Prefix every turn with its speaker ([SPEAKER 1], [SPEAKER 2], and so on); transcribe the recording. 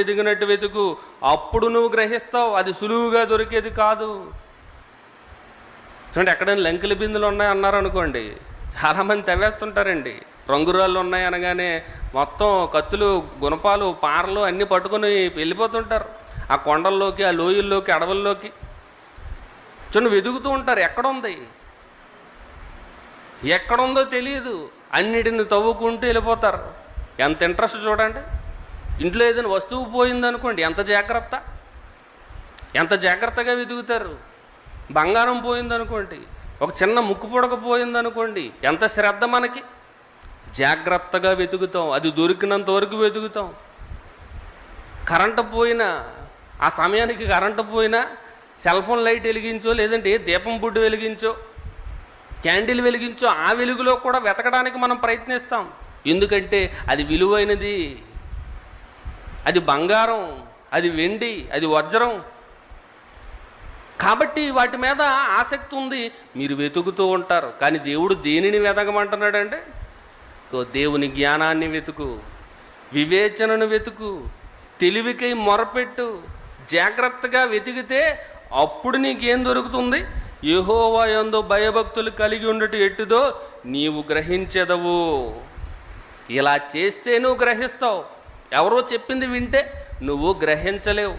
[SPEAKER 1] ఎదిగినట్టు వెతుకు, అప్పుడు నువ్వు గ్రహిస్తావు. అది సులువుగా దొరికేది కాదు. చూడండి, ఎక్కడైనా లంకెల బిందులు ఉన్నాయి అన్నారు అనుకోండి, చాలామంది తవ్వేస్తుంటారండి. రంగురాళ్ళు ఉన్నాయి అనగానే మొత్తం కత్తులు, గుణపాలు, పారలు అన్నీ పట్టుకొని వెళ్ళిపోతుంటారు ఆ కొండల్లోకి, ఆ లోయల్లోకి, అడవుల్లోకి. చూడండి, వెతుకుతూ ఉంటారు. ఎక్కడుందో తెలియదు, అన్నిటిని తవ్వుకుంటూ వెళ్ళిపోతారు. ఎంత ఇంట్రెస్ట్ చూడండి. ఇంట్లో ఏదైనా వస్తువు పోయిందనుకోండి, ఎంత జాగ్రత్తగా వెతుకుతారు. బంగారం పోయిందనుకోండి, ఒక చిన్న ముక్కు పుడక పోయిందనుకోండి, ఎంత శ్రద్ధ మనకి. జాగ్రత్తగా వెతుకుతాం, అది దొరికినంత వరకు వెతుకుతాం. కరెంటు పోయినా, ఆ సమయానికి కరెంటు పోయినా సెల్ ఫోన్ లైట్ వెలిగించో, లేదంటే దీపం బుడ్డు వెలిగించో, క్యాండిల్ వెలిగించో, ఆ వెలుగులో కూడా వెతకడానికి మనం ప్రయత్నిస్తాం. ఎందుకంటే అది విలువైనది, అది బంగారం, అది వెండి, అది వజ్రం. కాబట్టి వాటి మీద ఆసక్తి ఉంది, మీరు వెతుకుతూ ఉంటారు. కానీ దేవుడు దేనిని వెతకమంటున్నాడంటే, దేవుని జ్ఞానాన్ని వెతుకు, వివేచనను వెతుకు, తెలివికై మొరపెట్టు. జాగ్రత్తగా వెతికితే అప్పుడు నీకేం దొరుకుతుంది? యెహోవా యందు భయభక్తులు కలిగి ఉండట ఎట్టుదో నీవు గ్రహించెదవు. ఇలా చేస్తే నువ్వు గ్రహిస్తావు. ఎవరో చెప్పింది వింటే నువ్వు గ్రహించలేవు.